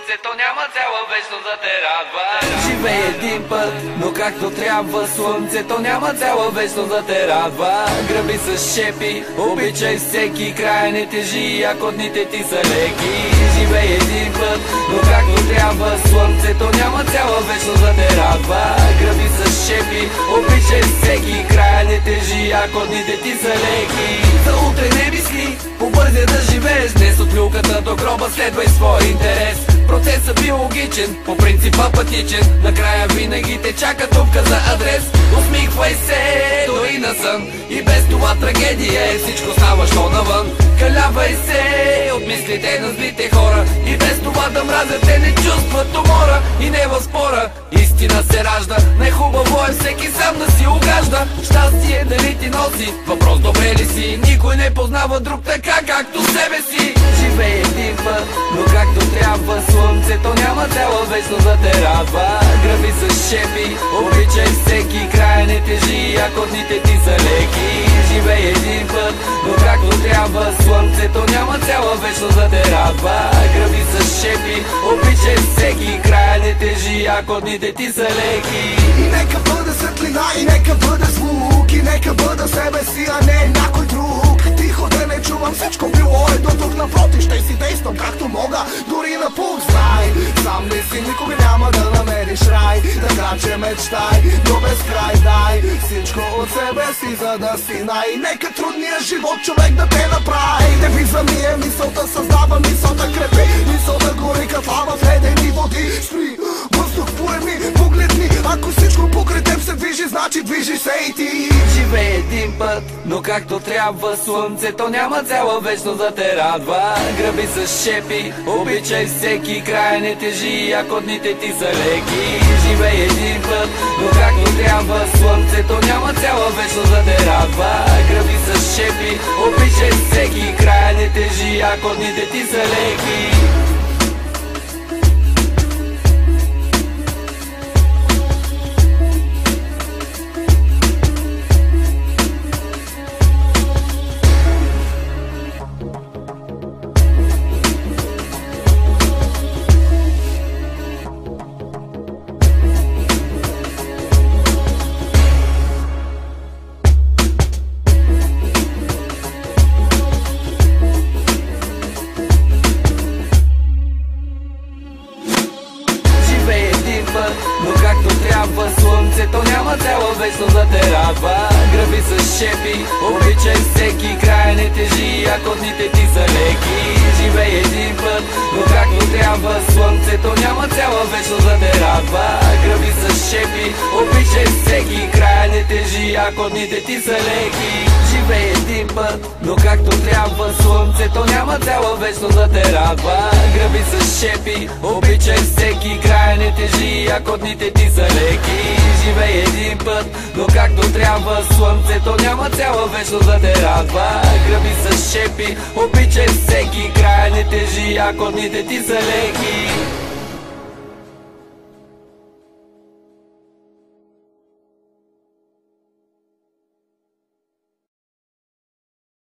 слънцето няма цяла вечност да те радва. Живей един път, но както трябва, слънцето няма цяла вечност да те радва. Гръби с шепи, обичай всеки, край не тежи, ако дните ти са леки. Живей един път, но както трябва, слънцето няма цяла вечност да те радва. Гръби с шепи, обичай всеки, край не тежи, ако дните ти са леки. За утре не мисли, побързя да живееш, днес от люката до гроба следвай своя интерес. Процесът биологичен, по принципа пътичен, накрая винаги те чака тупка за адрес. Усмихвай се, дори на сън, и без това трагедия е, всичко става що навън. Калявай се от мислите на злите хора, и без това да мразят те не чувстват умора. И не в спора, истина се ражда, най-хубаво е всеки сам да си угажда. Щастие дали ти носи, въпрос добре ли си, никой не познава друг така както себе си. Живей един път, но както трябва, слънцето няма цяла вечност да те радва. Гръби с шепи, обичай всеки, край не тежи, ако дните ти са леки. Живей един път, но както трябва, слънцето няма цяла вечност да те радва. Гръби с шепи, обичай всеки, край не тежи, ако дните ти са леки. И нека бъде светлина, и нека бъде звук, и нека бъда себе си, а не някой друг. Тихо да не чувам, всичко било е до тук, напротив ще си действам както мога, дори на пук. Знай, сам не си, никога няма да намериш рай, така че мечтай до безкрай, дай всичко от себе си, за да си нека трудния живот човек да те направи. Девиза ми е мисълта, създава мисълта, крепи мисълта, гори като лава в ледени води. Спри, въздух поеми, погледни, ако всичко покрай теб се движи, значи движи се и ти. Живей един път, но както трябва, слънцето няма цяла вечност да те радва. Гръби с шепи, обичай всеки, край не тежи, ако дните ти са леки. Живей един път, но както трябва, слънцето няма цяла вечност да те радва. Гръби с шепи, обичай всеки, край не тежи, ако дните ти са леки. Но както трябва, слънцето няма цяла вечност да те радва. Гръби с шепи, обичай всеки, край не тежи, ако дните ти са леки. Живей един път, но както трябва, слънцето няма цяла вечност да те радва. Гръби с шепи, обичай всеки, край не тежи, ако дните ти са леки. Живей един път, но както трябва, слънцето няма цяла вечност да те радва. Гръби с шепи, обичай всеки, край не тежи, ако дните ти са леки. Живей един път, но както трябва, слънцето няма цяла вечност да те радва. Гръби с шепи, обичай всеки, край не тежи, ако дните ти са леки.